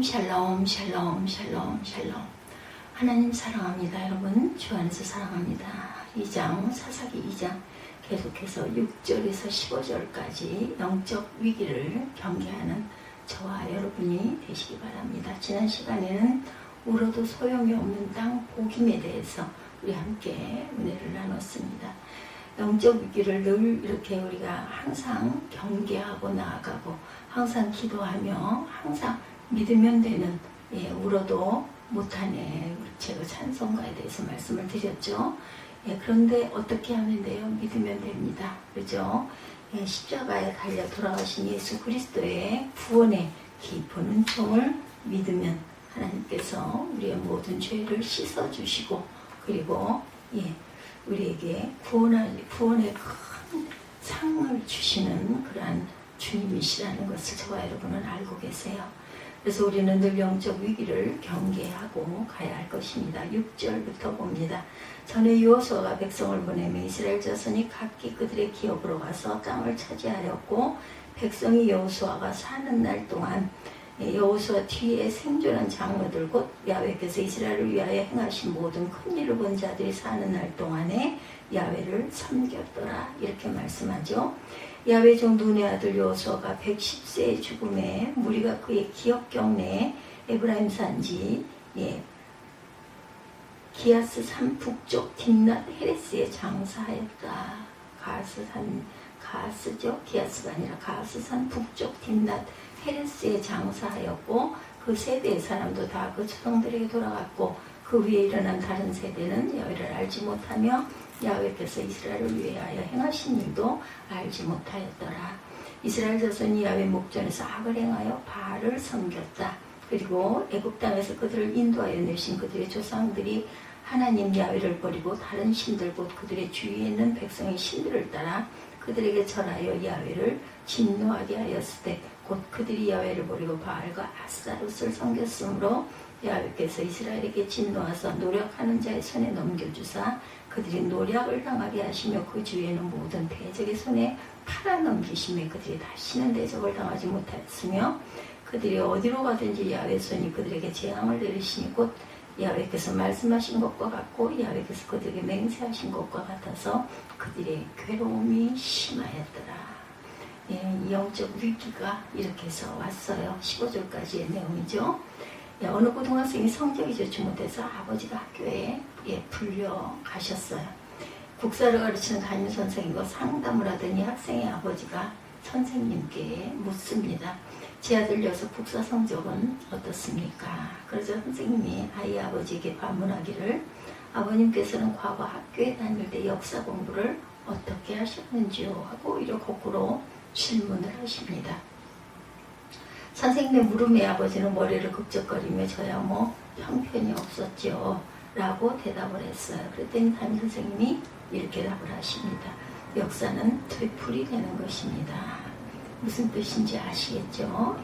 샬롬 샬롬 샬롬 샬롬. 하나님 사랑합니다. 여러분 주 안에서 사랑합니다. 2장 사사기 2장 계속해서 6절에서 15절까지 영적 위기를 경계하는 저와 여러분이 되시기 바랍니다. 지난 시간에는 울어도 소용이 없는 땅 복임에 대해서 우리 함께 은혜를 나눴습니다. 영적 위기를 늘 이렇게 우리가 항상 경계하고 나아가고 항상 기도하며 항상 믿으면 되는, 울어도 못하네, 제가 찬송가에 대해서 말씀을 드렸죠. 그런데 어떻게 하면 돼요? 믿으면 됩니다. 그죠? 십자가에 달려 돌아가신 예수 그리스도의 구원의 깊은 은총을 믿으면 하나님께서 우리의 모든 죄를 씻어주시고, 그리고 우리에게 구원의 큰 상을 주시는 그러한 주님이시라는 것을 저와 여러분은 알고 계세요. 그래서 우리는 늘 영적 위기를 경계하고 가야 할 것입니다. 6절부터 봅니다. 전에 여호수아가 백성을 보내며 이스라엘 자손이 각기 그들의 기업으로 가서 땅을 차지하였고, 백성이 여호수아가 사는 날 동안 여호수아 뒤에 생존한 장로들 곧 야훼께서 이스라엘을 위하여 행하신 모든 큰 일을 본 자들이 사는 날 동안에 야훼를 섬겼더라, 이렇게 말씀하죠. 야훼 종 눈의 아들 여호수아가 110세의 죽음에 무리가 그의 기업 경내에 에브라임 산지 기아스 산 북쪽 딥낫 헤레스에 장사하였다. 가스죠. 기아스가 아니라 가스산 북쪽 딥낫 헤레스에 장사하였고, 그 세대의 사람도 다 그 초성들에게 돌아갔고, 그 위에 일어난 다른 세대는 야훼를 알지 못하며 야훼께서 이스라엘을 위하여 행하신 일도 알지 못하였더라. 이스라엘 자손이 야훼 목전에서 악을 행하여 바알을 섬겼다. 그리고 애굽 땅에서 그들을 인도하여 내신 그들의 조상들이 하나님 야훼를 버리고 다른 신들 곧 그들의 주위에 있는 백성의 신들을 따라 그들에게 절하여 야훼를 진노하게 하였을 때 곧 그들이 야훼를 버리고 바알과 아스타롯을 섬겼으므로 야훼께서 이스라엘에게 진노하사 노력하는 자의 손에 넘겨주사 그들이 노략을 당하게 하시며 그 주위에는 모든 대적의 손에 팔아넘기시며 그들이 다시는 대적을 당하지 못하였으며, 그들이 어디로 가든지 야훼 손이 그들에게 재앙을 내리시니 곧 야훼께서 말씀하신 것과 같고 야훼께서 그들에게 맹세하신 것과 같아서 그들의 괴로움이 심하였더라. 이 영적 위기가 이렇게 해서 왔어요. 15절까지의 내용이죠. 어느 고등학생이 성적이 좋지 못해서 아버지가 학교에 불려가셨어요. 국사를 가르치는 담임선생님과 상담을 하더니 학생의 아버지가 선생님께 묻습니다. 제 아들 녀석 국사 성적은 어떻습니까? 그래서 선생님이 아이 아버지에게 반문하기를, 아버님께서는 과거 학교에 다닐 때 역사 공부를 어떻게 하셨는지요? 하고 이렇게 거꾸로 질문을 하십니다. 선생님의 물음에 아버지는 머리를 극적거리며 저야 뭐 형편이 없었죠 라고 대답을 했어요. 그랬더니 담임선생님이 이렇게 답을 하십니다. 역사는 되풀이 되는 것입니다. 무슨 뜻인지 아시겠죠?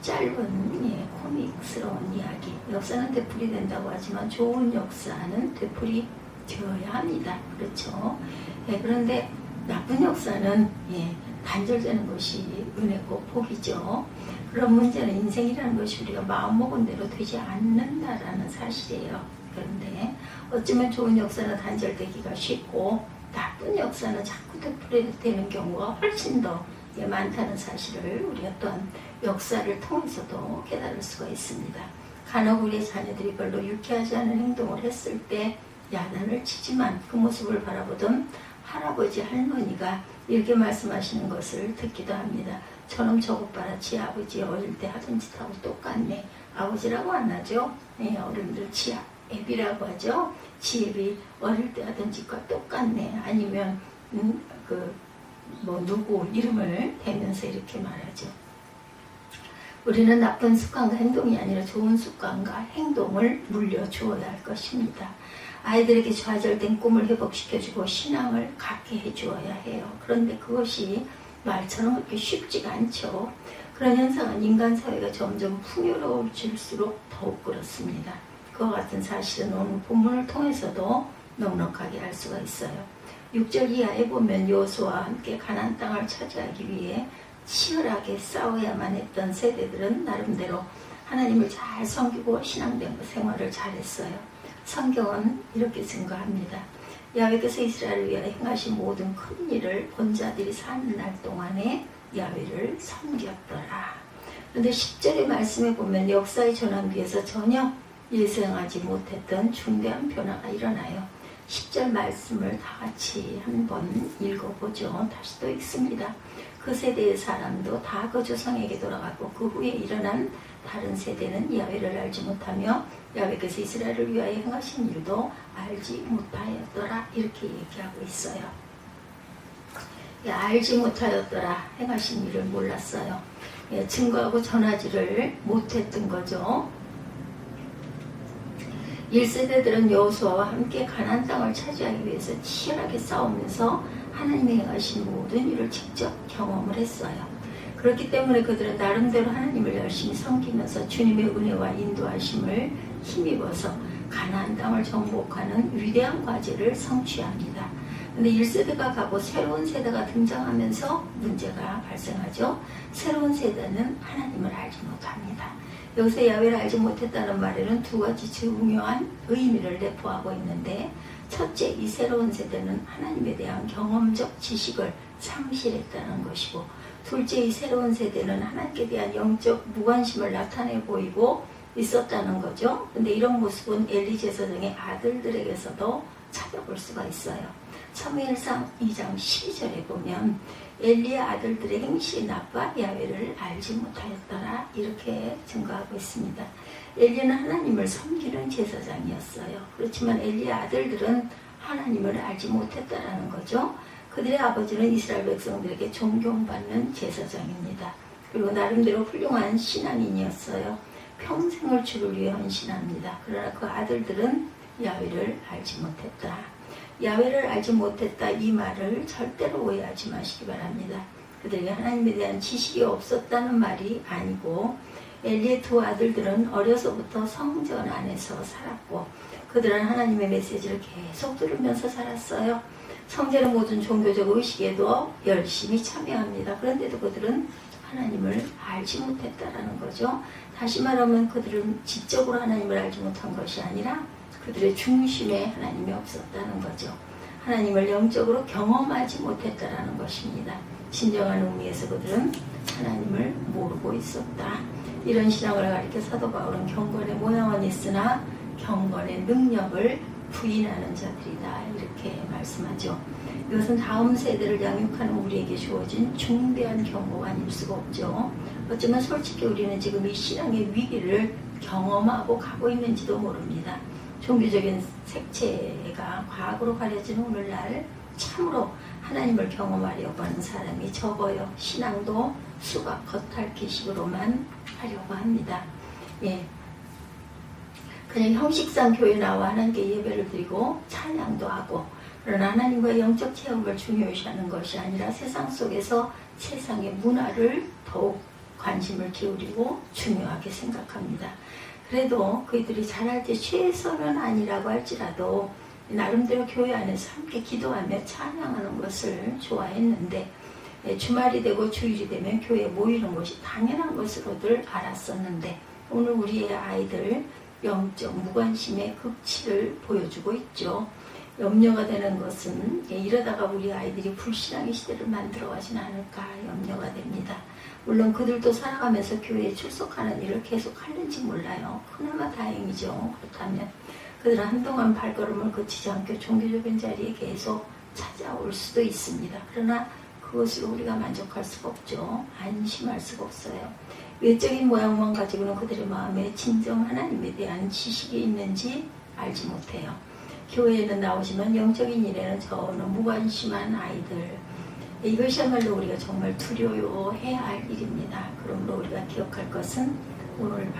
짧은 코믹스러운 이야기. 역사는 되풀이 된다고 하지만 좋은 역사는 되풀이 되어야 합니다. 그렇죠? 그런데 나쁜 역사는 단절되는 것이 은혜고 복이죠. 그런 문제는 인생이라는 것이 우리가 마음먹은 대로 되지 않는다라는 사실이에요. 그런데 어쩌면 좋은 역사는 단절되기가 쉽고 나쁜 역사는 자꾸 되풀이되는 경우가 훨씬 더 많다는 사실을 우리가 또한 역사를 통해서도 깨달을 수가 있습니다. 간혹 우리의 자녀들이 별로 유쾌하지 않은 행동을 했을 때 야단을 치지만 그 모습을 바라보던 할아버지 할머니가 이렇게 말씀하시는 것을 듣기도 합니다. 저놈 저것 봐라, 지 아버지 어릴 때 하던 짓하고 똑같네. 아버지라고 안 하죠. 어른들 지 애비라고 하죠. 지 애비 어릴 때 하던 짓과 똑같네. 아니면 누구 이름을 대면서 이렇게 말하죠. 우리는 나쁜 습관과 행동이 아니라 좋은 습관과 행동을 물려주어야 할 것입니다. 아이들에게 좌절된 꿈을 회복시켜주고 신앙을 갖게 해주어야 해요. 그런데 그것이 말처럼 그렇게 쉽지가 않죠. 그런 현상은 인간 사회가 점점 풍요로워질수록 더욱 그렇습니다. 그와 같은 사실은 오늘 본문을 통해서도 넉넉하게 알 수가 있어요. 6절 이하에 보면 여호수아와 함께 가나안 땅을 차지하기 위해 치열하게 싸워야만 했던 세대들은 나름대로 하나님을 잘 섬기고 신앙생활을 잘했어요. 성경은 이렇게 증거합니다. 야훼께서 이스라엘을 위하여 행하신 모든 큰 일을 본 자들이 사는 날 동안에 야훼를 섬겼더라. 그런데 10절의 말씀에 보면 역사의 전환기에서 전혀 예상하지 못했던 중대한 변화가 일어나요. 10절 말씀을 다 같이 한번 읽어보죠. 다시 또 읽습니다. 그 세대의 사람도 다 그 조상에게 돌아갔고 그 후에 일어난 다른 세대는 야훼를 알지 못하며 야훼께서 이스라엘을 위하여 행하신 일도 알지 못하였더라. 이렇게 얘기하고 있어요. 알지 못하였더라. 행하신 일을 몰랐어요. 증거하고 전하지를 못했던 거죠. 1세대들은 여호수아와 함께 가나안 땅을 차지하기 위해서 치열하게 싸우면서 하나님이 행하신 모든 일을 직접 경험을 했어요. 그렇기 때문에 그들은 나름대로 하나님을 열심히 섬기면서 주님의 은혜와 인도하심을 힘입어서 가나안 땅을 정복하는 위대한 과제를 성취합니다. 근데 1세대가 가고 새로운 세대가 등장하면서 문제가 발생하죠. 새로운 세대는 하나님을 알지 못합니다. 여기서 야훼를 알지 못했다는 말에는 두 가지 중요한 의미를 내포하고 있는데, 첫째, 이 새로운 세대는 하나님에 대한 경험적 지식을 상실했다는 것이고, 둘째, 이 새로운 세대는 하나님께 대한 영적 무관심을 나타내 보이고 있었다는 거죠. 근데 이런 모습은 엘리 제사장의 아들들에게서도 찾아볼 수가 있어요. 사무엘상 2장 12절에 보면 엘리의 아들들의 행실이 나빠 야훼를 알지 못하였더라. 이렇게 증거하고 있습니다. 엘리는 하나님을 섬기는 제사장이었어요. 그렇지만 엘리의 아들들은 하나님을 알지 못했다라는 거죠. 그들의 아버지는 이스라엘 백성들에게 존경받는 제사장입니다. 그리고 나름대로 훌륭한 신앙인이었어요. 평생을 주를 위해 헌신합니다. 그러나 그 아들들은 야훼를 알지 못했다. 야훼를 알지 못했다, 이 말을 절대로 오해하지 마시기 바랍니다. 그들에게 하나님에 대한 지식이 없었다는 말이 아니고, 엘리의 두 아들들은 어려서부터 성전 안에서 살았고 그들은 하나님의 메시지를 계속 들으면서 살았어요. 성전의 모든 종교적 의식에도 열심히 참여합니다. 그런데도 그들은 하나님을 알지 못했다라는 거죠. 다시 말하면 그들은 지적으로 하나님을 알지 못한 것이 아니라 그들의 중심에 하나님이 없었다는 거죠. 하나님을 영적으로 경험하지 못했다라는 것입니다. 진정한 의미에서 그들은 하나님을 모르고 있었다. 이런 신앙을 가리켜 사도 바울은 경건의 모양은 있으나 경건의 능력을 부인하는 자들이다, 이렇게 말씀하죠. 이것은 다음 세대를 양육하는 우리에게 주어진 중대한 경고가 아닐 수가 없죠. 어쩌면 솔직히 우리는 지금 이 신앙의 위기를 경험하고 가고 있는지도 모릅니다. 종교적인 색채가 과학으로 가려지는 오늘날 참으로 하나님을 경험하려고 하는 사람이 적어요. 신앙도 수박 겉핥기식으로만 하려고 합니다. 그냥 형식상 교회 나와 하나님께 예배를 드리고 찬양도 하고, 그러나 하나님과의 영적 체험을 중요시하는 것이 아니라 세상 속에서 세상의 문화를 더욱 관심을 기울이고 중요하게 생각합니다. 그래도 그들이 잘할 때 최선은 아니라고 할지라도 나름대로 교회 안에서 함께 기도하며 찬양하는 것을 좋아했는데, 주말이 되고 주일이 되면 교회에 모이는 것이 당연한 것으로들 알았었는데, 오늘 우리의 아이들 영적 무관심의 극치를 보여주고 있죠. 염려가 되는 것은 이러다가 우리 아이들이 불신앙의 시대를 만들어가진 않을까 염려가 됩니다. 물론 그들도 살아가면서 교회에 출석하는 일을 계속 하는지 몰라요. 그나마 다행이죠. 그렇다면 그들은 한동안 발걸음을 그치지 않고 종교적인 자리에 계속 찾아올 수도 있습니다. 그러나 그것으로 우리가 만족할 수가 없죠. 안심할 수가 없어요. 외적인 모양만 가지고는 그들의 마음에 진정 하나님에 대한 지식이 있는지 알지 못해요. 교회에는 나오지만 영적인 일에는 전혀 무관심한 아이들, 이것이야말로 우리가 정말 두려워해야 할 일입니다. 그러므로 우리가 기억할 것은 오늘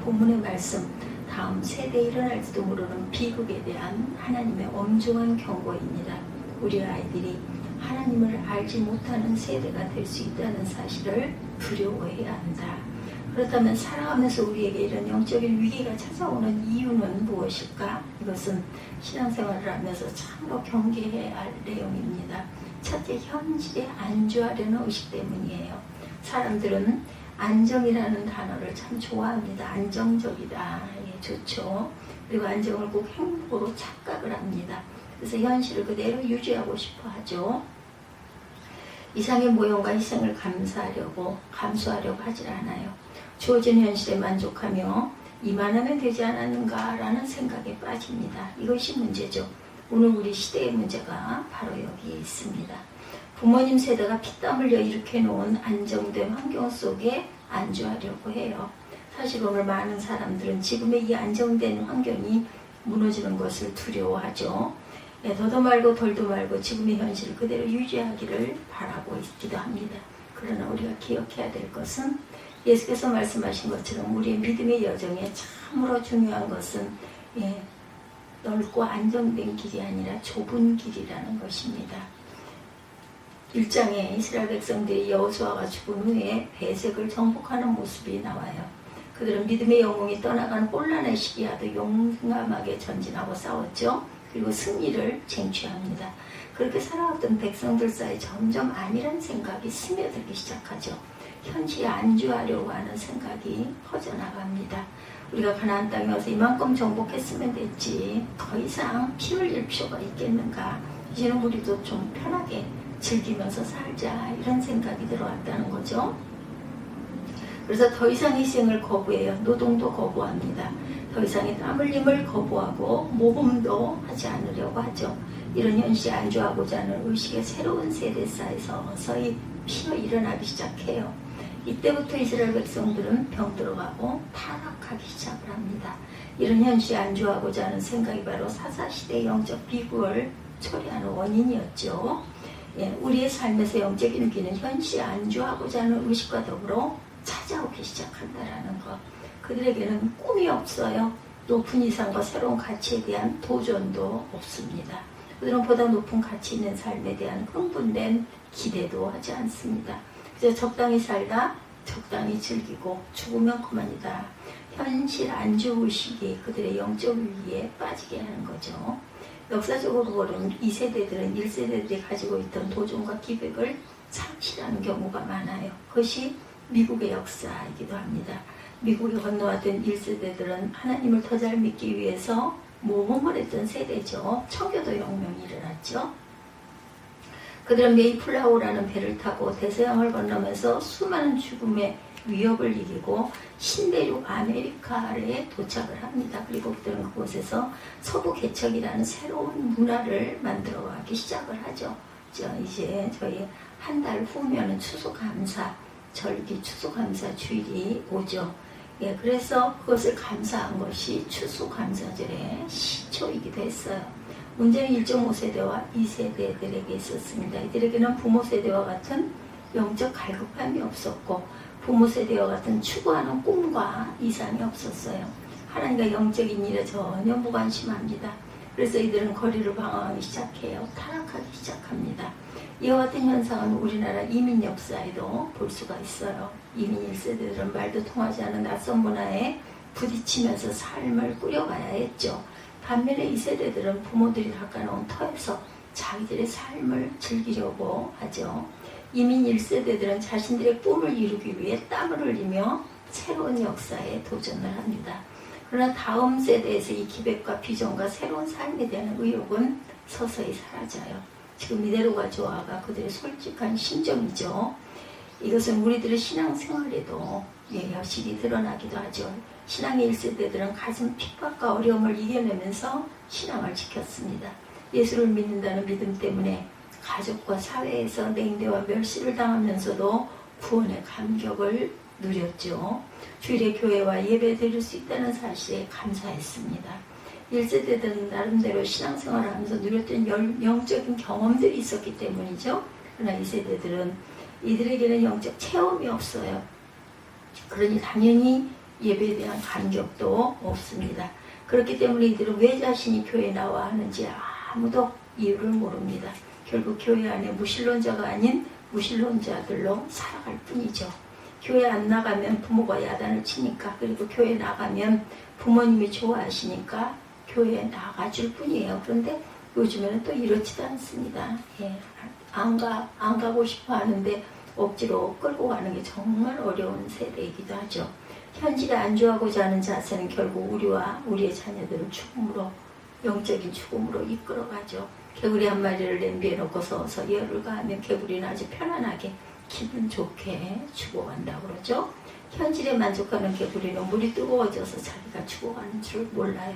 본문의 말씀, 다음 세대에 일어날지도 모르는 비극에 대한 하나님의 엄중한 경고입니다. 우리 아이들이 하나님을 알지 못하는 세대가 될 수 있다는 사실을 두려워해야 한다. 그렇다면 살아가면서 우리에게 이런 영적인 위기가 찾아오는 이유는 무엇일까? 이것은 신앙생활을 하면서 참으로 경계해야 할 내용입니다. 첫째, 현실에 안주하려는 의식 때문이에요. 사람들은 안정이라는 단어를 참 좋아합니다. 안정적이다. 예, 좋죠. 그리고 안정을 꼭 행복으로 착각을 합니다. 그래서 현실을 그대로 유지하고 싶어 하죠. 이상의 모형과 희생을 감수하려고 하질 않아요. 주어진 현실에 만족하며 이만하면 되지 않았는가라는 생각에 빠집니다. 이것이 문제죠. 오늘 우리 시대의 문제가 바로 여기에 있습니다. 부모님 세대가 피땀 흘려 일으켜놓은 안정된 환경 속에 안주하려고 해요. 사실 오늘 많은 사람들은 지금의 이 안정된 환경이 무너지는 것을 두려워하죠. 네, 더도 말고 덜도 말고 지금의 현실을 그대로 유지하기를 바라고 있기도 합니다. 그러나 우리가 기억해야 될 것은 예수께서 말씀하신 것처럼 우리의 믿음의 여정에 참으로 중요한 것은 넓고 안정된 길이 아니라 좁은 길이라는 것입니다. 1장에 이스라엘 백성들이 여호수아가 죽은 후에 배색을 정복하는 모습이 나와요. 그들은 믿음의 영웅이 떠나간 혼란의 시기와도 용감하게 전진하고 싸웠죠. 그리고 승리를 쟁취합니다. 그렇게 살아왔던 백성들 사이에 점점 아니란 생각이 스며들기 시작하죠. 현실에 안주하려고 하는 생각이 퍼져나갑니다. 우리가 가나안 땅에 와서 이만큼 정복했으면 됐지 더 이상 피 흘릴 필요가 있겠는가. 이제는 우리도 좀 편하게 즐기면서 살자 이런 생각이 들어왔다는 거죠. 그래서 더 이상 희생을 거부해요. 노동도 거부합니다. 더 이상의 땀 흘림을 거부하고 모험도 하지 않으려고 하죠. 이런 현실에 안주하고자 하는 의식의 새로운 세대 사이에서 서서히 피어 일어나기 시작해요. 이때부터 이스라엘 백성들은 병들어가고 타락하기 시작을 합니다. 이런 현실에 안주하고자 하는 생각이 바로 사사시대의 영적 비극을 초래하는 원인이었죠. 우리의 삶에서 영적인 위기는 현실에 안주하고자 하는 의식과 더불어 찾아오기 시작한다라는 것. 그들에게는 꿈이 없어요. 높은 이상과 새로운 가치에 대한 도전도 없습니다. 그들은 보다 높은 가치 있는 삶에 대한 흥분된 기대도 하지 않습니다. 그저 적당히 살다 적당히 즐기고 죽으면 그만이다. 현실 안주의식이 그들의 영적 위기에 빠지게 하는 거죠. 역사적으로 보면 2세대들은 1세대들이 가지고 있던 도전과 기백을 상실하는 경우가 많아요. 그것이 미국의 역사이기도 합니다. 미국에 건너왔던 1세대들은 하나님을 더 잘 믿기 위해서 모험을 했던 세대죠. 청교도 혁명이 일어났죠. 그들은 메이플라워라는 배를 타고 대서양을 건너면서 수많은 죽음의 위협을 이기고 신대륙 아메리카에 도착을 합니다. 그리고 그들은 그곳에서 서부 개척이라는 새로운 문화를 만들어가기 시작을 하죠. 이제 저희 한 달 후면은 추수감사 절기 추수감사 주일이 오죠. 그래서 그것을 감사한 것이 추수감사절의 시초이기도 했어요. 문제는 1.5세대와 2세대들에게 있었습니다. 이들에게는 부모 세대와 같은 영적 갈급함이 없었고 부모 세대와 같은 추구하는 꿈과 이상이 없었어요. 하나님과 영적인 일에 전혀 무관심합니다. 그래서 이들은 거리를 방황하기 시작해요. 타락하기 시작합니다. 이와 같은 현상은 우리나라 이민 역사에도 볼 수가 있어요. 이민 1세대들은 말도 통하지 않은 낯선 문화에 부딪히면서 삶을 꾸려가야 했죠. 반면에 2세대들은 부모들이 닦아놓은 터에서 자기들의 삶을 즐기려고 하죠. 이민 1세대들은 자신들의 꿈을 이루기 위해 땀을 흘리며 새로운 역사에 도전을 합니다. 그러나 다음 세대에서 이 기백과 비전과 새로운 삶에 대한 의욕은 서서히 사라져요. 지금 이대로가 좋아가 그들의 솔직한 심정이죠. 이것은 우리들의 신앙생활에도 여실히 드러나기도 하죠. 신앙의 1세대들은 가진 핍박과 어려움을 이겨내면서 신앙을 지켰습니다. 예수를 믿는다는 믿음 때문에 가족과 사회에서 냉대와 멸시를 당하면서도 구원의 감격을 누렸죠. 주일에 교회와 예배 드릴 수 있다는 사실에 감사했습니다. 1세대들은 나름대로 신앙생활을 하면서 누렸던 영적인 경험들이 있었기 때문이죠. 그러나 2세대들은 이들에게는 영적 체험이 없어요. 그러니 당연히 예배에 대한 감격도 없습니다. 그렇기 때문에 이들은 왜 자신이 교회에 나와 하는지 아무도 이유를 모릅니다. 결국 교회 안에 무신론자가 아닌 무신론자들로 살아갈 뿐이죠. 교회 안 나가면 부모가 야단을 치니까, 그리고 교회 나가면 부모님이 좋아하시니까 교회에 나가줄 뿐이에요. 그런데 요즘에는 또 이렇지도 않습니다. 안 가고 싶어 하는데 억지로 끌고 가는 게 정말 어려운 세대이기도 하죠. 현실에 안주하고자 하는 자세는 결국 우리와 우리의 자녀들을 죽음으로, 영적인 죽음으로 이끌어가죠. 개구리 한 마리를 냄비에 넣고서 열을 가하면 개구리는 아주 편안하게 기분 좋게 죽어간다고 그러죠. 현실에 만족하는 개구리는 물이 뜨거워져서 자기가 죽어가는 줄 몰라요.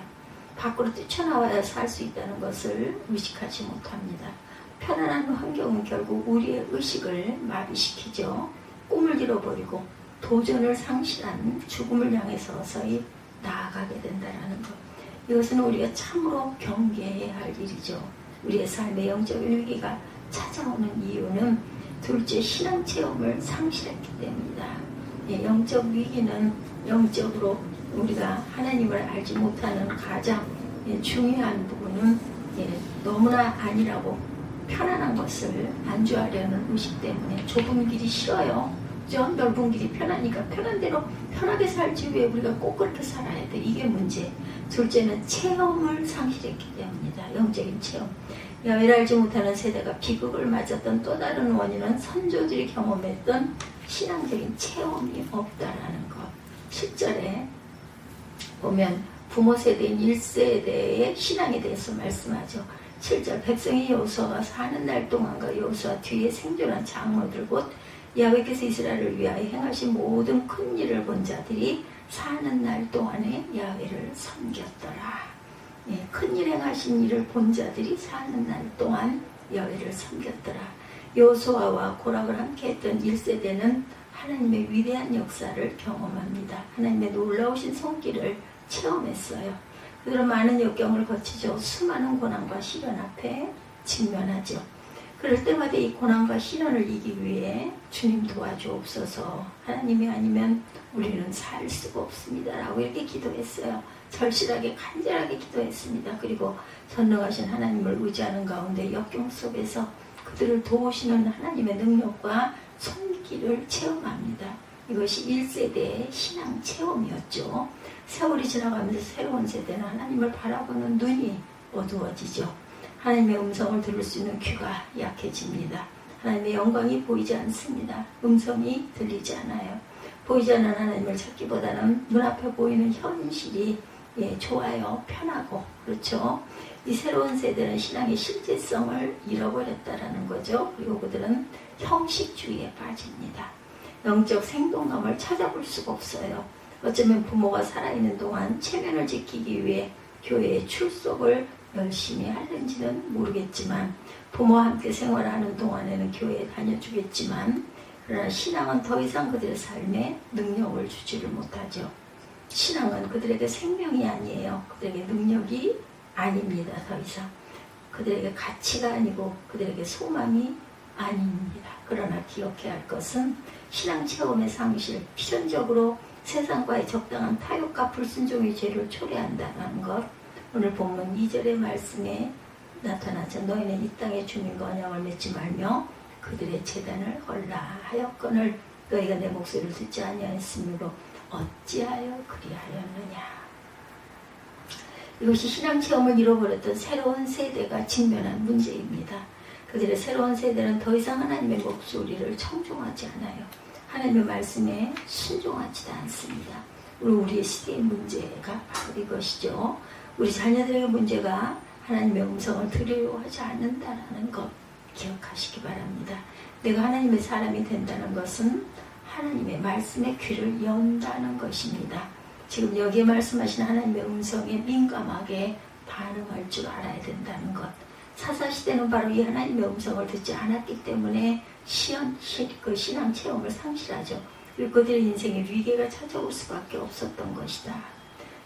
밖으로 뛰쳐나와야 살 수 있다는 것을 의식하지 못합니다. 편안한 환경은 결국 우리의 의식을 마비시키죠. 꿈을 잃어버리고 도전을 상실한 죽음을 향해 서서히 나아가게 된다는 것. 이것은 우리가 참으로 경계해야 할 일이죠. 우리의 삶의 영적인 위기가 찾아오는 이유는 둘째, 신앙 체험을 상실했기 때문이다. 영적 위기는 영적으로 우리가 하나님을 알지 못하는 가장 중요한 부분은 너무나 아니라고 편안한 것을 안주하려는 의식 때문에 좁은 길이 싫어요. 넓은 길이 편하니까 편한 대로 편하게 살지 왜 우리가 꼭 그렇게 살아야 돼. 이게 문제. 둘째는 체험을 상실했기 때문이다. 영적인 체험. 야외를 알지 못하는 세대가 비극을 맞았던 또 다른 원인은 선조들이 경험했던 신앙적인 체험이 없다라는 것. 10절에 보면 부모 세대인 1세대의 신앙에 대해서 말씀하죠. 7절 백성이 여호수아가 사는 날 동안과 여호수아 뒤에 생존한 장로들 곧 야훼께서 이스라엘을 위하여 행하신 모든 큰 일을 본 자들이 사는 날 동안에 야훼를 섬겼더라. 큰 일 행하신 일을 본 자들이 사는 날 동안 야훼를 섬겼더라. 여호수아와 고락을 함께 했던 1세대는 하나님의 위대한 역사를 경험합니다. 하나님의 놀라우신 손길을 체험했어요. 그들은 많은 역경을 거치죠. 수많은 고난과 시련 앞에 직면하죠. 그럴 때마다 이 고난과 시련을 이기기 위해 주님 도와주옵소서, 하나님이 아니면 우리는 살 수가 없습니다 라고 이렇게 기도했어요. 절실하게 간절하게 기도했습니다. 그리고 전능하신 하나님을 의지하는 가운데 역경 속에서 그들을 도우시는 하나님의 능력과 손길을 체험합니다. 이것이 1세대의 신앙 체험이었죠. 세월이 지나가면서 새로운 세대는 하나님을 바라보는 눈이 어두워지죠. 하나님의 음성을 들을 수 있는 귀가 약해집니다. 하나님의 영광이 보이지 않습니다. 음성이 들리지 않아요. 보이지 않는 하나님을 찾기보다는 눈앞에 보이는 현실이 좋아요. 편하고 그렇죠. 이 새로운 세대는 신앙의 실제성을 잃어버렸다라는 거죠. 그리고 그들은 형식주의에 빠집니다. 영적 생동감을 찾아볼 수가 없어요. 어쩌면 부모가 살아있는 동안 체면을 지키기 위해 교회에 출석을 열심히 하는지는 모르겠지만, 부모와 함께 생활하는 동안에는 교회에 다녀주겠지만, 그러나 신앙은 더 이상 그들의 삶에 능력을 주지를 못하죠. 신앙은 그들에게 생명이 아니에요. 그들에게 능력이 아닙니다. 더 이상 그들에게 가치가 아니고 그들에게 소망이 아닙니다. 그러나 기억해야 할 것은 신앙 체험의 상실, 필연적으로 세상과의 적당한 타협과 불순종의 죄를 초래한다는 것, 오늘 본문 2절의 말씀에 나타나죠. 너희는 이 땅의 주민과 언약을 맺지 말며 그들의 제단을 헐라 하였거늘 너희가 내 목소리를 듣지 아니하였으므로 어찌하여 그리하였느냐. 이것이 신앙 체험을 잃어버렸던 새로운 세대가 직면한 문제입니다. 그들의 새로운 세대는 더 이상 하나님의 목소리를 청종하지 않아요. 하나님의 말씀에 순종하지도 않습니다. 우리의 시대의 문제가 바로 이것이죠. 우리 자녀들의 문제가 하나님의 음성을 들으려고 하지 않는다는 것 기억하시기 바랍니다. 내가 하나님의 사람이 된다는 것은 하나님의 말씀의 귀를 연다는 것입니다. 지금 여기에 말씀하신 하나님의 음성에 민감하게 반응할 줄 알아야 된다는 것. 사사시대는 바로 이 하나님의 음성을 듣지 않았기 때문에 신앙 체험을 상실하죠. 그리고 그들의 인생에 위기가 찾아올 수밖에 없었던 것이다.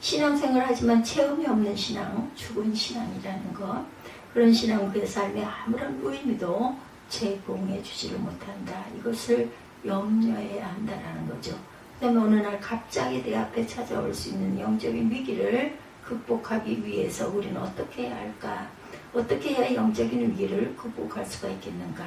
신앙생활을 하지만 체험이 없는 신앙, 죽은 신앙이라는 것. 그런 신앙은 그의 삶에 아무런 의미도 제공해 주지를 못한다. 이것을 염려해야 한다는 거죠. 그 다음에 어느 날 갑자기 내 앞에 찾아올 수 있는 영적인 위기를 극복하기 위해서 우리는 어떻게 해야 할까? 어떻게 해야 영적인 위기를 극복할 수가 있겠는가?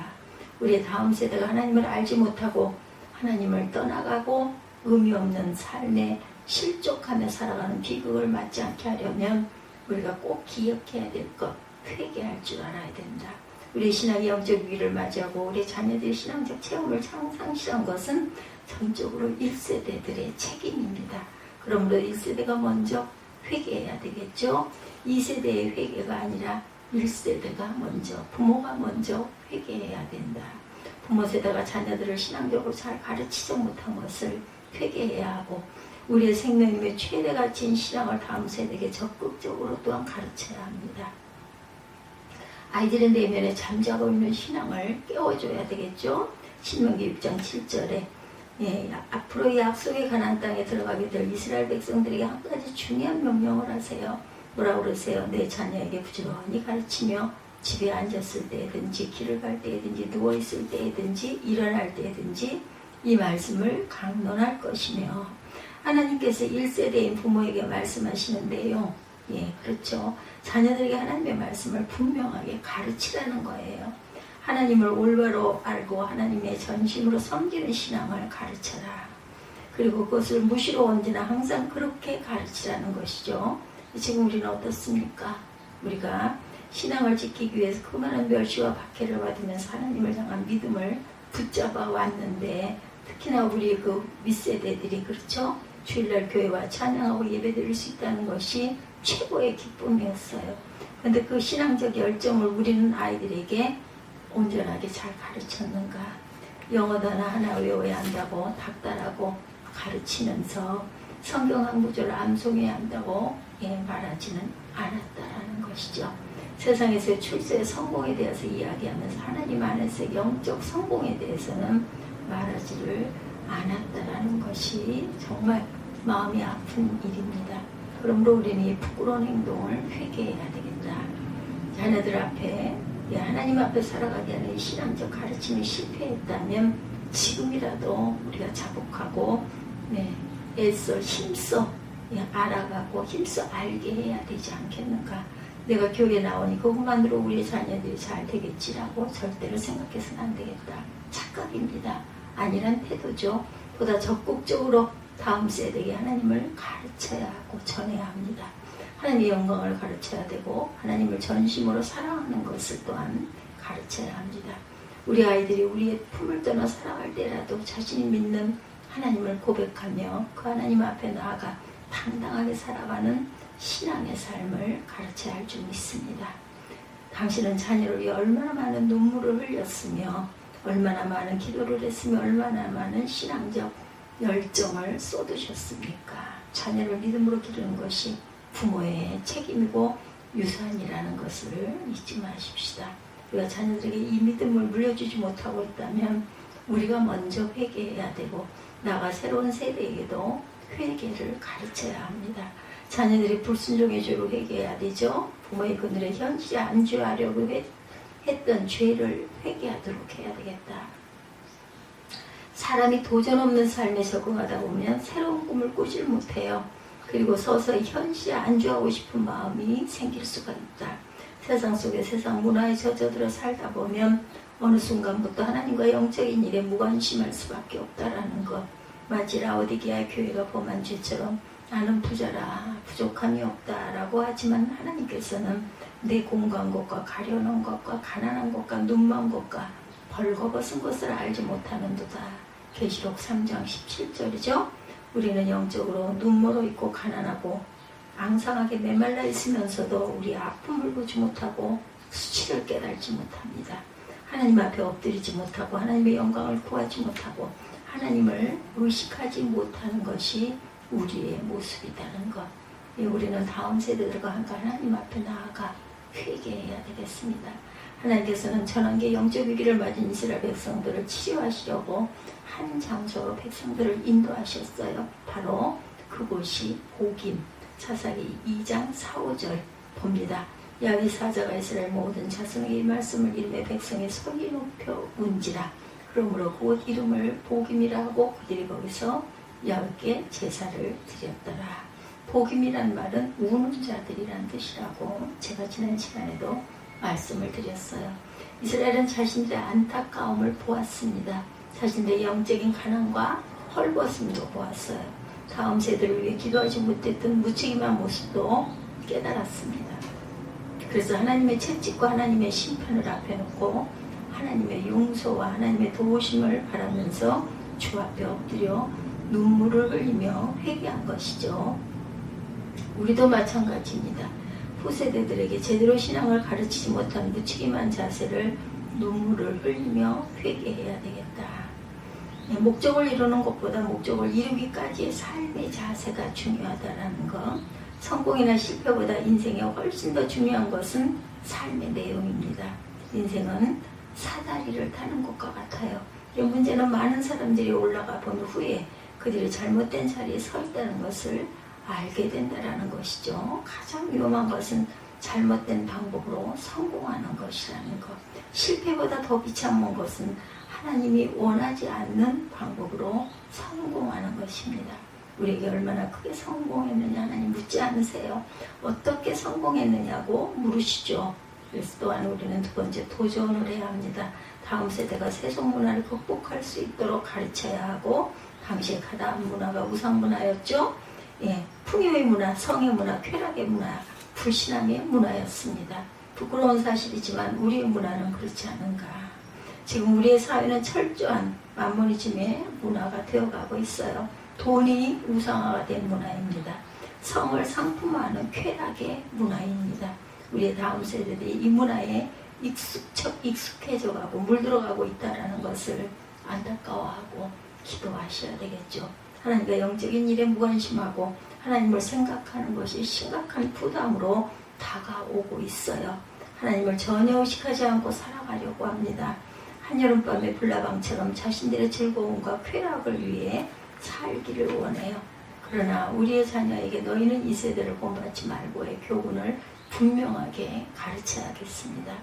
우리의 다음 세대가 하나님을 알지 못하고 하나님을 떠나가고 의미 없는 삶에 실족하며 살아가는 비극을 맞지 않게 하려면 우리가 꼭 기억해야 될 것, 회개할 줄 알아야 된다. 우리 신앙의 영적 위기를 맞이하고 우리 자녀들의 신앙적 체험을 상실한 것은 전적으로 1세대들의 책임입니다. 그러므로 1세대가 먼저 회개해야 되겠죠. 2세대의 회개가 아니라 1세대가 먼저, 부모가 먼저 회개해야 된다. 부모 세대가 자녀들을 신앙적으로 잘 가르치지 못한 것을 회개해야 하고, 우리의 생명임의 최대 가치인 신앙을 다음 세대에게 적극적으로 또한 가르쳐야 합니다. 아이들의 내면에 잠자고 있는 신앙을 깨워줘야 되겠죠. 신명기 6장 7절에 앞으로 약속의 가나안 땅에 들어가게 될 이스라엘 백성들에게 한 가지 중요한 명령을 하세요. 뭐라고 그러세요? 내 자녀에게 부지런히 가르치며 집에 앉았을 때든지 길을 갈 때든지 누워있을 때든지 일어날 때든지 이 말씀을 강론할 것이며, 하나님께서 1세대인 부모에게 말씀하시는 내용, 그렇죠. 자녀들에게 하나님의 말씀을 분명하게 가르치라는 거예요. 하나님을 올바로 알고 하나님의 전심으로 섬기는 신앙을 가르쳐라. 그리고 그것을 무시로 언제나 항상 그렇게 가르치라는 것이죠. 지금 우리는 어떻습니까? 우리가 신앙을 지키기 위해서 그 많은 멸시와 박해를 받으면서 하나님을 향한 믿음을 붙잡아 왔는데, 특히나 우리 그 윗세대들이, 그렇죠? 주일날 교회와 찬양하고 예배드릴 수 있다는 것이 최고의 기쁨이었어요. 그런데 그 신앙적 열정을 우리는 아이들에게 온전하게 잘 가르쳤는가? 영어 단어 하나 외워야 한다고 닥달하고 가르치면서 성경 한 구절을 암송해야 한다고 말하지는 않았다라는 것이죠. 세상에서의 출세의 성공에 대해서 이야기하면서 하나님 안에서 영적 성공에 대해서는 말하지를 않았다라는 것이 정말 마음이 아픈 일입니다. 그러므로 우리는 이 부끄러운 행동을 회개해야 되겠다. 자녀들 앞에, 하나님 앞에 살아가게 하는 신앙적 가르침이 실패했다면 지금이라도 우리가 자복하고 애써 힘써 알아가고 힘써 알게 해야 되지 않겠는가. 내가 교회에 나오니 그것만으로 우리 자녀들이 잘 되겠지라고 절대로 생각해서는 안 되겠다. 착각입니다. 아니란 태도죠. 보다 적극적으로 다음 세대에 하나님을 가르쳐야 하고 전해야 합니다. 하나님의 영광을 가르쳐야 되고 하나님을 전심으로 사랑하는 것을 또한 가르쳐야 합니다. 우리 아이들이 우리의 품을 떠나 살아갈 때라도 자신이 믿는 하나님을 고백하며 그 하나님 앞에 나아가 당당하게 살아가는 신앙의 삶을 가르쳐야 할 줄 믿습니다. 당신은 자녀를 위해 얼마나 많은 눈물을 흘렸으며 얼마나 많은 기도를 했으며 얼마나 많은 신앙적 열정을 쏟으셨습니까? 자녀를 믿음으로 기르는 것이 부모의 책임이고 유산이라는 것을 잊지 마십시다. 우리가 자녀들에게 이 믿음을 물려주지 못하고 있다면 우리가 먼저 회개해야 되고 나아가 새로운 세대에게도 회개를 가르쳐야 합니다. 자녀들이 불순종의 죄로 회개해야 되죠. 부모의 그늘에 현실에 안주하려고 했던 죄를 회개하도록 해야 되겠다. 사람이 도전 없는 삶에 적응하다 보면 새로운 꿈을 꾸질 못해요. 그리고 서서히 현실에 안주하고 싶은 마음이 생길 수가 있다. 세상 속에 세상 문화에 젖어들어 살다 보면 어느 순간부터 하나님과 영적인 일에 무관심할 수밖에 없다라는 것. 마치 라오디게아 교회가 범한 죄처럼 나는 부자라 부족함이 없다라고 하지만 하나님께서는 내 공고한 것과 가려놓은 것과 가난한 것과 눈먼 것과 벌거벗은 것을 알지 못하는도다. 계시록 3장 17절이죠. 우리는 영적으로 눈멀어 있고 가난하고 앙상하게 메말라 있으면서도 우리 아픔을 보지 못하고 수치를 깨달지 못합니다. 하나님 앞에 엎드리지 못하고 하나님의 영광을 구하지 못하고 하나님을 의식하지 못하는 것이 우리의 모습이라는 것. 우리는 다음 세대들과 함께 하나님 앞에 나아가 회개해야 되겠습니다. 하나님께서는 천한계 영적 위기를 맞은 이스라엘 백성들을 치료하시려고 한 장소로 백성들을 인도하셨어요. 바로 그곳이 보김. 사사기 2장 4, 5절 봅니다. 야훼 사자가 이스라엘 모든 자손에게 이 말씀을 이름에 백성의 소리 높여 운지라. 그러므로 그곳 이름을 보김이라 하고 그들이 거기서 야훼께 제사를 드렸더라. 보김이란 말은 우는 자들이란 뜻이라고 제가 지난 시간에도 말씀을 드렸어요. 이스라엘은 자신들의 안타까움을 보았습니다. 자신들의 영적인 가난과 헐벗음도 보았어요. 다음 세대를 위해 기도하지 못했던 무책임한 모습도 깨달았습니다. 그래서 하나님의 채찍과 하나님의 심판을 앞에 놓고 하나님의 용서와 하나님의 도우심을 바라면서 주 앞에 엎드려 눈물을 흘리며 회개한 것이죠. 우리도 마찬가지입니다. 후세대들에게 제대로 신앙을 가르치지 못한 무책임한 자세를 눈물을 흘리며 회개해야 되겠다. 목적을 이루는 것보다 목적을 이루기까지의 삶의 자세가 중요하다는 것. 성공이나 실패보다 인생에 훨씬 더 중요한 것은 삶의 내용입니다. 인생은 사다리를 타는 것과 같아요. 문제는 많은 사람들이 올라가 본 후에 그들이 잘못된 자리에 서 있다는 것을 알게 된다는 것이죠. 가장 위험한 것은 잘못된 방법으로 성공하는 것이라는 것. 실패보다 더 비참한 것은 하나님이 원하지 않는 방법으로 성공하는 것입니다. 우리에게 얼마나 크게 성공했느냐 하나님 묻지 않으세요. 어떻게 성공했느냐고 물으시죠. 그래서 또한 우리는 두 번째 도전을 해야 합니다. 다음 세대가 세속 문화를 극복할 수 있도록 가르쳐야 하고, 당시에 가나안 문화가 우상 문화였죠. 풍요의 문화, 성의 문화, 쾌락의 문화, 불신앙의 문화였습니다. 부끄러운 사실이지만 우리의 문화는 그렇지 않은가. 지금 우리의 사회는 철저한 만모니즘의 문화가 되어가고 있어요. 돈이 우상화가 된 문화입니다. 성을 상품화하는 쾌락의 문화입니다. 우리의 다음 세대들이 이 문화에 익숙해져가고 물들어가고 있다는 것을 안타까워하고 기도하셔야 되겠죠. 하나님과 영적인 일에 무관심하고 하나님을 생각하는 것이 심각한 부담으로 다가오고 있어요. 하나님을 전혀 의식하지 않고 살아가려고 합니다. 한여름밤의 불나방처럼 자신들의 즐거움과 쾌락을 위해 살기를 원해요. 그러나 우리의 자녀에게 너희는 이 세대를 본받지 말고의 교훈을 분명하게 가르쳐야겠습니다.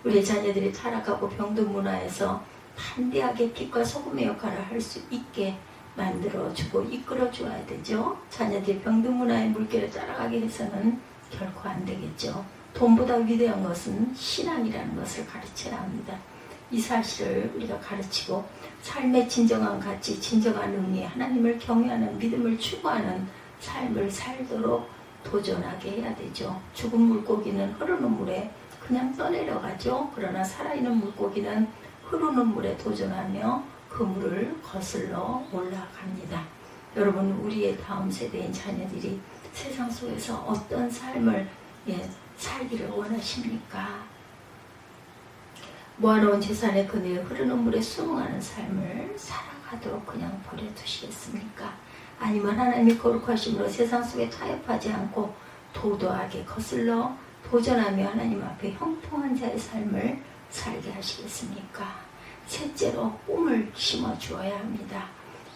우리의 자녀들이 타락하고 병든 문화에서 담대하게 빛과 소금의 역할을 할 수 있게 만들어주고 이끌어줘야 되죠. 자녀들이 병든 문화의 물결에 따라가게 해서는 결코 안 되겠죠. 돈보다 위대한 것은 신앙이라는 것을 가르쳐야 합니다. 이 사실을 우리가 가르치고 삶의 진정한 가치, 진정한 의미, 하나님을 경외하는 믿음을 추구하는 삶을 살도록 도전하게 해야 되죠. 죽은 물고기는 흐르는 물에 그냥 떠내려가죠. 그러나 살아있는 물고기는 흐르는 물에 도전하며 그 물을 거슬러 올라갑니다. 여러분, 우리의 다음 세대인 자녀들이 세상 속에서 어떤 삶을 살기를 원하십니까? 모아놓은 재산의 그네에 흐르는 물에 순응하는 삶을 살아가도록 그냥 버려두시겠습니까? 아니면 하나님의 거룩하심으로 세상 속에 타협하지 않고 도도하게 거슬러 도전하며 하나님 앞에 형통한 자의 삶을 살게 하시겠습니까? 셋째로 꿈을 심어주어야 합니다.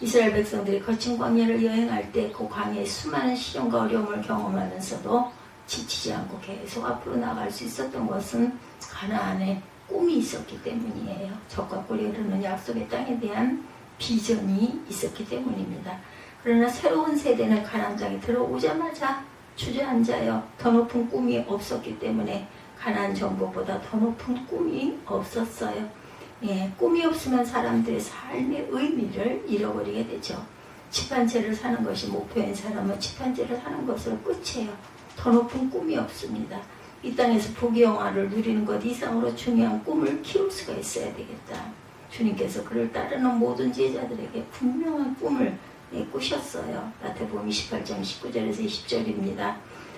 이스라엘 백성들이 거친 광야를 여행할 때 그 광야에 수많은 시련과 어려움을 경험하면서도 지치지 않고 계속 앞으로 나갈 수 있었던 것은 가나안에 꿈이 있었기 때문이에요. 적과 꿀이 흐르는 약속의 땅에 대한 비전이 있었기 때문입니다. 그러나 새로운 세대는 가나안 땅에 들어오자마자 주저앉아요. 더 높은 꿈이 없었기 때문에 가나안 정복보다 더 높은 꿈이 없었어요. 꿈이 없으면 사람들의 삶의 의미를 잃어버리게 되죠. 집 한 채를 사는 것이 목표인 사람은 집 한 채를 사는 것으로 끝이에요. 더 높은 꿈이 없습니다. 이 땅에서 부귀영화를 누리는 것 이상으로 중요한 꿈을 키울 수가 있어야 되겠다. 주님께서 그를 따르는 모든 제자들에게 분명한 꿈을 꾸셨어요. 마태복음 28장 19절에서 20절입니다.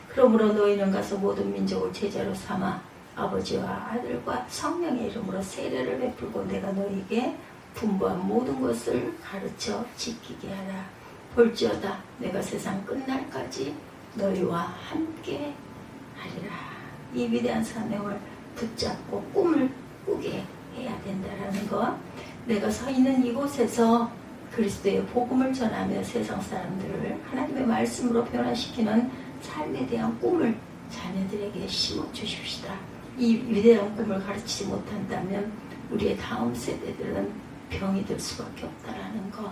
그러므로 너희는 가서 모든 민족을 제자로 삼아 아버지와 아들과 성령의 이름으로 세례를 베풀고 내가 너희에게 분부한 모든 것을 가르쳐 지키게 하라. 볼지어다 내가 세상 끝날까지 너희와 함께 하리라. 이 위대한 사명을 붙잡고 꿈을 꾸게 해야 된다는 것. 내가 서 있는 이곳에서 그리스도의 복음을 전하며 세상 사람들을 하나님의 말씀으로 변화시키는 삶에 대한 꿈을 자녀들에게 심어주십시다. 이 위대한 꿈을 가르치지 못한다면 우리의 다음 세대들은 병이 들 수밖에 없다는 것.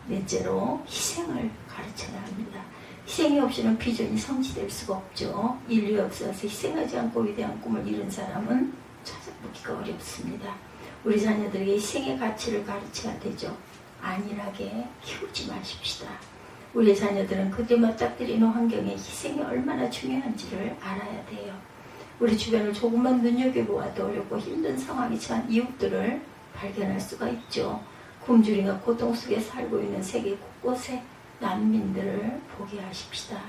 넷째로 희생을 가르쳐야 합니다. 희생이 없이는 비전이 성취될 수가 없죠. 인류 역사에서 희생하지 않고 위대한 꿈을 이룬 사람은 찾아보기가 어렵습니다. 우리 자녀들에게 희생의 가치를 가르쳐야 되죠. 안일하게 키우지 마십시다. 우리 자녀들은 그들이 맞닥뜨리는 환경에 희생이 얼마나 중요한지를 알아야 돼요. 우리 주변을 조금만 눈여겨보아도 어렵고 힘든 상황이 처한 이웃들을 발견할 수가 있죠. 굶주림과 고통 속에 살고 있는 세계 곳곳에 난민들을 보게 하십시다.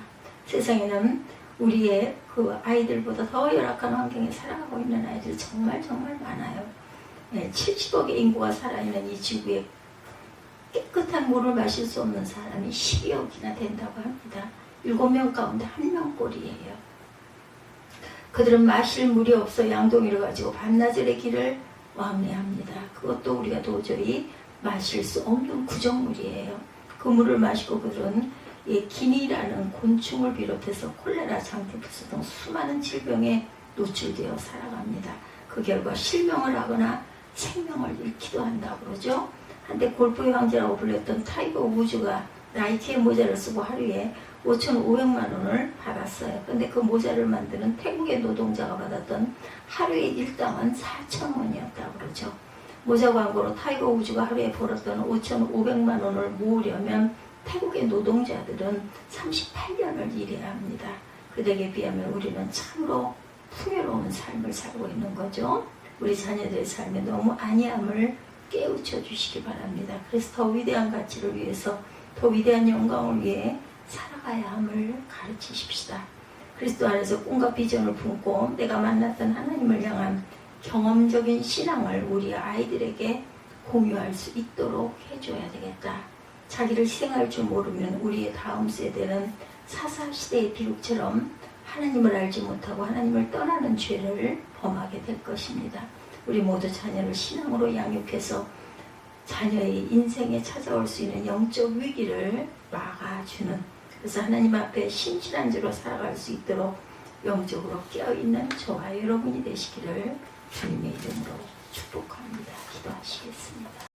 세상에는 우리의 그 아이들보다 더 열악한 환경에 살아가고 있는 아이들이 정말 많아요. 70억의 인구가 살아있는 이 지구에 깨끗한 물을 마실 수 없는 사람이 12억이나 된다고 합니다. 7명 가운데 1명꼴이에요. 그들은 마실 물이 없어 양동이를 가지고 반나절의 길을 왕래합니다. 그것도 우리가 도저히 마실 수 없는 구정물이에요. 그 물을 마시고 그들은 기니라는 곤충을 비롯해서 콜레라, 장티푸스 등 수많은 질병에 노출되어 살아갑니다. 그 결과 실명을 하거나 생명을 잃기도 한다고 그러죠. 한때 골프의 황제라고 불렸던 타이거 우즈가 나이키의 모자를 쓰고 하루에 5,500만 원을 받았어요. 근데 그 모자를 만드는 태국의 노동자가 받았던 하루의 일당은 4,000원이었다고 그러죠. 모자 광고로 타이거 우즈가 하루에 벌었던 5,500만 원을 모으려면 태국의 노동자들은 38년을 일해야 합니다. 그들에게 비하면 우리는 참으로 풍요로운 삶을 살고 있는 거죠. 우리 자녀들의 삶에 너무 안이함을 깨우쳐 주시기 바랍니다. 그래서 더 위대한 가치를 위해서, 더 위대한 영광을 위해 살아가야 함을 가르치십시다. 그리스도 안에서 꿈과 비전을 품고 내가 만났던 하나님을 향한 경험적인 신앙을 우리 아이들에게 공유할 수 있도록 해줘야 되겠다. 자기를 희생할 줄 모르면 우리의 다음 세대는 사사시대의 비극처럼 하나님을 알지 못하고 하나님을 떠나는 죄를 범하게 될 것입니다. 우리 모두 자녀를 신앙으로 양육해서 자녀의 인생에 찾아올 수 있는 영적 위기를 막아주는, 그래서 하나님 앞에 신실한 자로 살아갈 수 있도록 영적으로 깨어있는 저와 여러분이 되시기를 주님의 이름으로 축복합니다. 기도하시겠습니다.